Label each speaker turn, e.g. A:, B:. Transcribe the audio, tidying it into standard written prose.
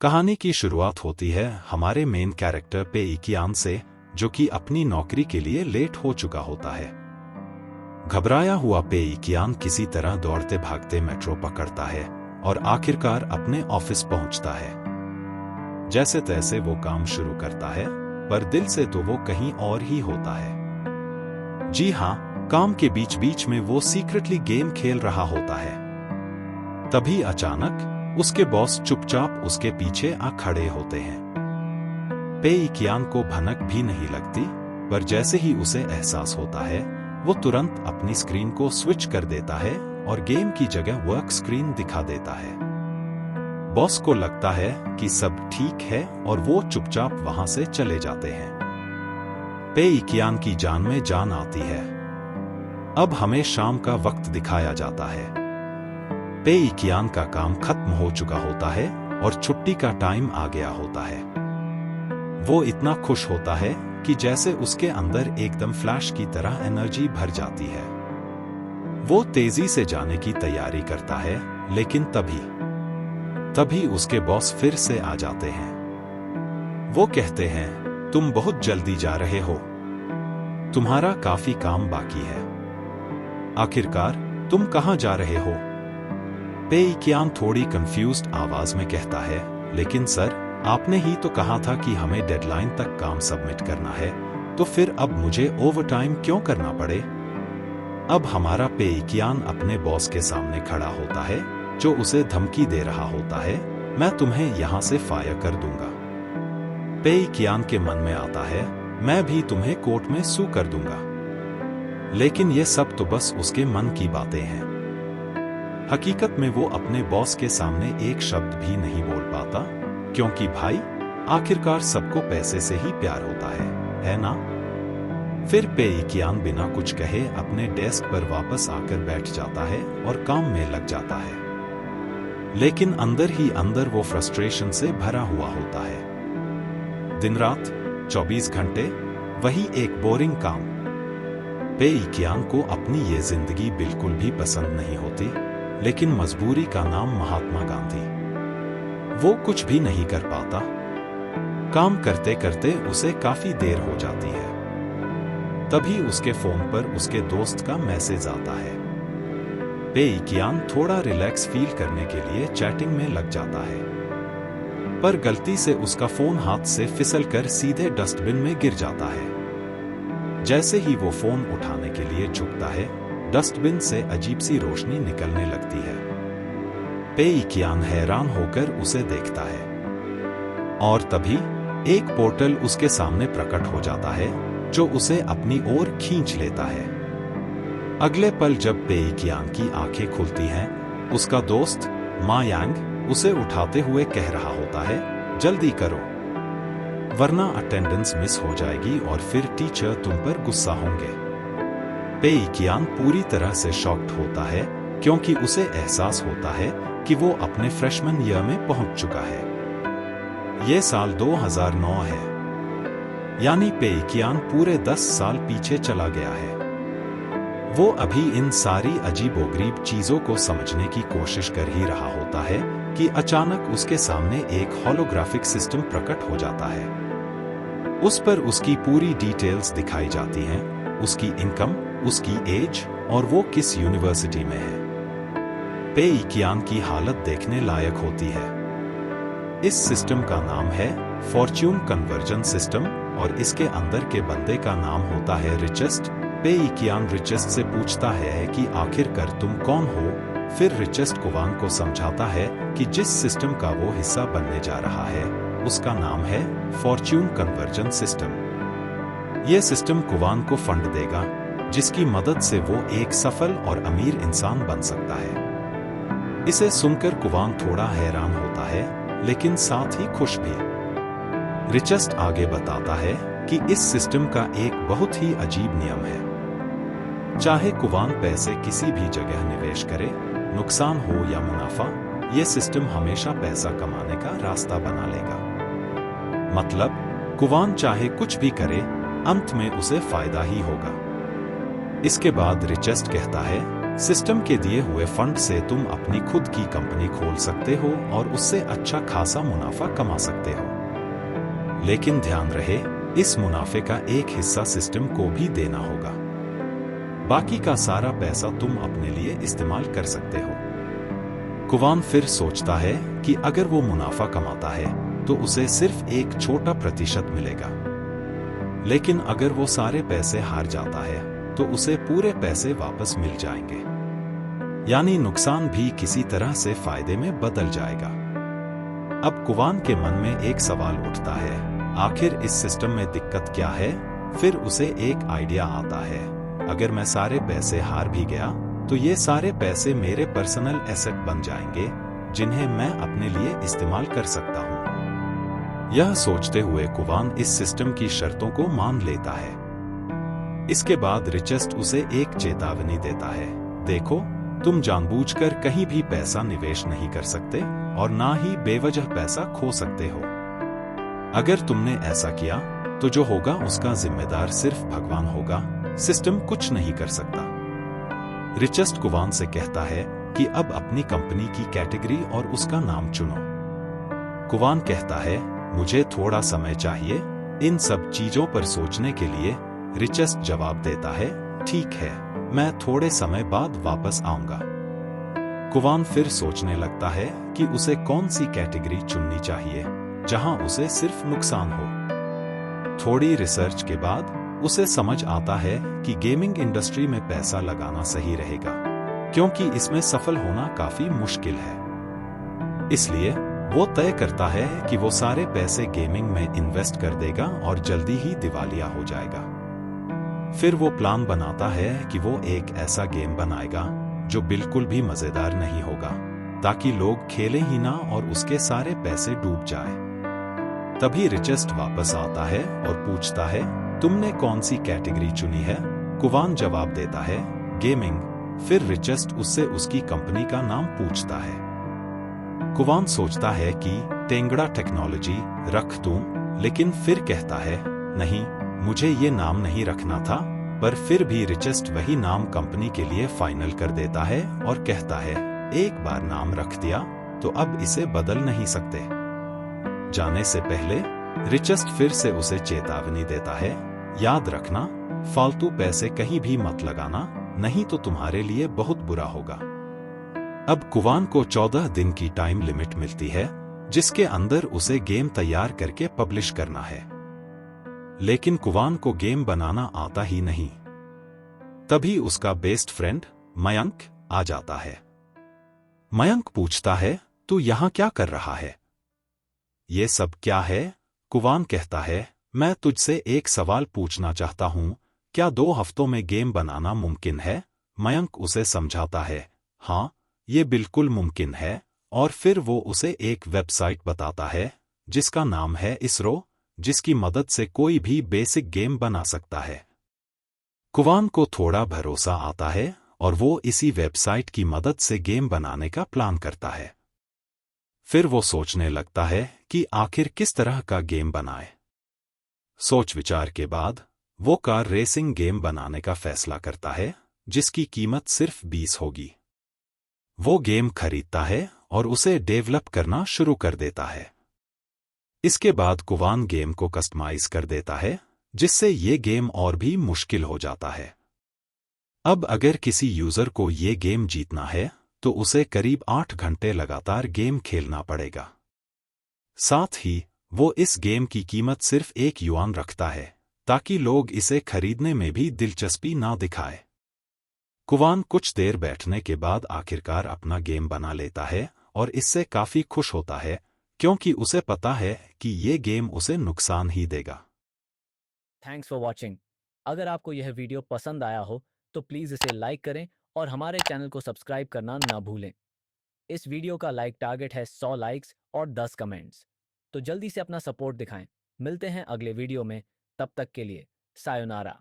A: कहानी की शुरुआत होती है हमारे मेन कैरेक्टर पे इकियान से, जो कि अपनी नौकरी के लिए लेट हो चुका होता है। घबराया हुआ पे इकियान किसी तरह दौड़ते भागते मेट्रो पकड़ता है और आखिरकार अपने ऑफिस पहुंचता है। जैसे तैसे वो काम शुरू करता है, पर दिल से तो वो कहीं और ही होता है। जी हाँ, काम के बीच बीच में वो सीक्रेटली गेम खेल रहा होता है। तभी अचानक उसके बॉस चुपचाप उसके पीछे आ खड़े होते हैं। पे इकियान को भनक भी नहीं लगती, पर जैसे ही उसे एहसास होता है, वो तुरंत अपनी स्क्रीन को स्विच कर देता है और गेम की जगह वर्क स्क्रीन दिखा देता है। बॉस को लगता है कि सब ठीक है और वो चुपचाप वहां से चले जाते हैं। पे इकियान की जान में जान आती है। अब हमें शाम का वक्त दिखाया जाता है। पे इकियान का काम खत्म हो चुका होता है और छुट्टी का टाइम आ गया होता है। वो इतना खुश होता है कि जैसे उसके अंदर एकदम फ्लैश की तरह एनर्जी भर जाती है। वो तेजी से जाने की तैयारी करता है, लेकिन तभी उसके बॉस फिर से आ जाते हैं। वो कहते हैं, तुम बहुत जल्दी जा रहे हो, तुम्हारा काफी काम बाकी है। आखिरकार तुम कहां जा रहे हो? पे इकियान थोड़ी कंफ्यूज्ड आवाज में कहता है, लेकिन सर, आपने ही तो कहा था कि हमें डेडलाइन तक काम सबमिट करना है, तो फिर अब मुझे ओवरटाइम क्यों करना पड़े? अब हमारा पे इकियान अपने बॉस के सामने खड़ा होता है, जो उसे धमकी दे रहा होता है, मैं तुम्हें यहां से फायर कर दूंगा। पे इकियान के मन में आता है, मैं भी तुम्हें कोर्ट में सू कर दूंगा। लेकिन ये सब तो बस उसके मन की बातें हैं। हकीकत में वो अपने बॉस के सामने एक शब्द भी नहीं बोल पाता, क्योंकि भाई, आखिरकार सबको पैसे से ही प्यार होता है ना? फिर पे इकियान बिना कुछ कहे अपने डेस्क पर वापस आकर बैठ जाता है और काम में लग जाता है। लेकिन अंदर ही अंदर वो फ्रस्ट्रेशन से भरा हुआ होता है। दिन रात 24 घंटे वही एक बोरिंग काम। पे इकियान को अपनी ये जिंदगी बिल्कुल भी पसंद नहीं होती, लेकिन मजबूरी का नाम महात्मा गांधी। वो कुछ भी नहीं कर पाता। काम करते करते उसे काफी देर हो जाती है। तभी उसके फोन पर उसके दोस्त का मैसेज आता है। पे इकियान थोड़ा रिलैक्स फील करने के लिए चैटिंग में लग जाता है, पर गलती से उसका फोन हाथ से फिसलकर सीधे डस्टबिन में गिर जाता है। जैसे ही वो फोन उठाने के लिए झुकता है, डस्टबिन से अजीब सी रोशनी निकलने लगती है। पे इकियान हैरान होकर उसे देखता है, और तभी एक पोर्टल उसके सामने प्रकट हो जाता है, जो उसे अपनी ओर खींच लेता है। अगले पल जब पे इकियान की आंखें खुलती हैं, उसका दोस्त मा यांग उसे उठाते हुए कह रहा होता है, जल्दी करो, वरना अटेंडेंस मिस हो जाएगी और फिर टीचर तुम पर गुस्सा होंगे। पे इकियान पूरी तरह से शॉक्ड होता है, क्योंकि उसे एहसास होता है कि वो अपने फ्रेशमैन ईयर में पहुंच चुका है। ये साल 2009 है, यानी पे इकियान पूरे 10 साल पीछे चला गया है। वो अभी इन सारी अजीबोगरीब चीजों को समझने की कोशिश कर ही रहा होता है कि अचानक उसके सामने एक होलोग्राफिक सिस्टम प्रकट हो जाता है। उस पर उसकी पूरी डिटेल्स दिखाई जाती हैं, उसकी इनकम, उसकी एज और वो किस यूनिवर्सिटी में है। पे इकियान की हालत देखने लायक होती है। इस सिस्टम का नाम है फॉर्च्यून कन्वर्जन सिस्टम और इसके अंदर के बंदे का नाम होता है रिचेस्ट। पे इकियान रिचेस्ट से पूछता है कि आखिरकार तुम कौन हो। फिर रिचेस्ट कुवांग को समझाता है कि जिस सिस्टम का वो हिस्सा बनने जा रहा है, उसका नाम है फॉर्च्यून कन्वर्जन सिस्टम। यह सिस्टम कुवांग को फंड देगा, जिसकी मदद से वो एक सफल और अमीर इंसान बन सकता है। इसे सुनकर कुवांग थोड़ा हैरान होता है, लेकिन साथ ही खुश भी। रिचेस्ट आगे बताता है कि इस सिस्टम का एक बहुत ही अजीब नियम है। चाहे कुवांग पैसे किसी भी जगह निवेश करे, नुकसान हो या मुनाफा, यह सिस्टम हमेशा पैसा कमाने का रास्ता बना लेगा। मतलब कुवांग चाहे कुछ भी करे, अंत में उसे फायदा ही होगा। इसके बाद रिचेस्ट कहता है, सिस्टम के दिए हुए फंड से तुम अपनी खुद की कंपनी खोल सकते हो और उससे अच्छा खासा मुनाफा कमा सकते हो। लेकिन ध्यान रहे, इस मुनाफे का एक हिस्सा सिस्टम को भी देना होगा। बाकी का सारा पैसा तुम अपने लिए इस्तेमाल कर सकते हो। कुवान फिर सोचता है कि अगर वो मुनाफा कमाता है तो उसे सिर्फ एक छोटा प्रतिशत मिलेगा, लेकिन अगर वो सारे पैसे हार जाता है तो उसे पूरे पैसे वापस मिल जाएंगे। यानी नुकसान भी किसी तरह से फायदे में बदल जाएगा। अब कुवान के मन में एक सवाल उठता है, आखिर इस सिस्टम में दिक्कत क्या है? फिर उसे एक आइडिया आता है, अगर मैं सारे पैसे हार भी गया तो ये सारे पैसे मेरे पर्सनल एसेट बन जाएंगे जिन्हें मैं अपने लिए इस्तेमाल कर सकता हूं। यह सोचते हुए कुवान इस सिस्टम की शर्तों को मान लेता है। इसके बाद रिचेस्ट उसे एक चेतावनी देता है, देखो, तुम जानबूझकर कहीं भी पैसा निवेश नहीं कर सकते और ना ही बेवजह पैसा खो सकते हो। अगर तुमने ऐसा किया तो जो होगा उसका जिम्मेदार सिर्फ भगवान होगा, सिस्टम कुछ नहीं कर सकता। रिचेस्ट कुवान से कहता है कि अब अपनी कंपनी की कैटेगरी और उसका नाम चुनो। कुवान कहता है, मुझे थोड़ा समय चाहिए इन सब चीजों पर सोचने के लिए। रिचेस्ट जवाब देता है, ठीक है, मैं थोड़े समय बाद वापस आऊंगा। कुवान फिर सोचने लगता है कि उसे कौन सी कैटेगरी चुननी चाहिए जहां उसे सिर्फ नुकसान हो। थोड़ी रिसर्च के बाद उसे समझ आता है कि गेमिंग इंडस्ट्री में पैसा लगाना सही रहेगा, क्योंकि इसमें सफल होना काफी मुश्किल है। इसलिए वो तय करता है कि वो सारे पैसे गेमिंग में इन्वेस्ट कर देगा और जल्दी ही दिवालिया हो जाएगा। फिर वो प्लान बनाता है कि वो एक ऐसा गेम बनाएगा जो बिल्कुल भी मजेदार नहीं होगा, ताकि लोग खेलें ही ना और उसके सारे पैसे डूब जाए। तभी रिचेस्ट वापस आता है और पूछता है, तुमने कौन सी कैटेगरी चुनी है? कुवान जवाब देता है, गेमिंग। फिर रिचेस्ट उससे उसकी कंपनी का नाम पूछता है। कुवान सोचता है कि टेंगड़ा टेक्नोलॉजी रख दूं, लेकिन फिर कहता है, नहीं, मुझे ये नाम नहीं रखना था। पर फिर भी रिचेस्ट वही नाम कंपनी के लिए फाइनल कर देता है और कहता है, एक बार नाम रख दिया तो अब इसे बदल नहीं सकते। जाने से पहले रिचेस्ट फिर से उसे चेतावनी देता है, याद रखना, फालतू पैसे कहीं भी मत लगाना, नहीं तो तुम्हारे लिए बहुत बुरा होगा। अब कुवान को 14 दिन की टाइम लिमिट मिलती है, जिसके अंदर उसे गेम तैयार करके पब्लिश करना है। लेकिन कुवान को गेम बनाना आता ही नहीं। तभी उसका बेस्ट फ्रेंड मयंक आ जाता है। मयंक पूछता है, तू यहां क्या कर रहा है? ये सब क्या है? कुवान कहता है, मैं तुझसे एक सवाल पूछना चाहता हूं, क्या 2 हफ्तों में गेम बनाना मुमकिन है? मयंक उसे समझाता है, हाँ, ये बिल्कुल मुमकिन है, और फिर वो उसे एक वेबसाइट बताता है जिसका नाम है इसरो, जिसकी मदद से कोई भी बेसिक गेम बना सकता है। कुवान को थोड़ा भरोसा आता है और वो इसी वेबसाइट की मदद से गेम बनाने का प्लान करता है। फिर वो सोचने लगता है कि आखिर किस तरह का गेम बनाए। सोच विचार के बाद वो कार रेसिंग गेम बनाने का फैसला करता है, जिसकी कीमत सिर्फ 20 होगी। वो गेम खरीदता है और उसे डेवलप करना शुरू कर देता है। इसके बाद कुवान गेम को कस्टमाइज कर देता है, जिससे ये गेम और भी मुश्किल हो जाता है। अब अगर किसी यूजर को ये गेम जीतना है तो उसे करीब 8 घंटे लगातार गेम खेलना पड़ेगा। साथ ही वो इस गेम की कीमत सिर्फ 1 युआन रखता है, ताकि लोग इसे खरीदने में भी दिलचस्पी ना दिखाए। कुवान कुछ देर बैठने के बाद आखिरकार अपना गेम बना लेता है और इससे काफी खुश होता है, क्योंकि उसे पता है कि ये गेम उसे नुकसान ही देगा।
B: Thanks for watching. अगर आपको यह वीडियो पसंद आया हो तो प्लीज़ इसे लाइक करें और हमारे चैनल को सब्सक्राइब करना ना भूलें। इस वीडियो का लाइक टारगेट है 100 लाइक्स और 10 कमेंट्स। तो जल्दी से अपना सपोर्ट दिखाएं। मिलते हैं अगले वीडियो में, तब तक के लिए सायोनारा।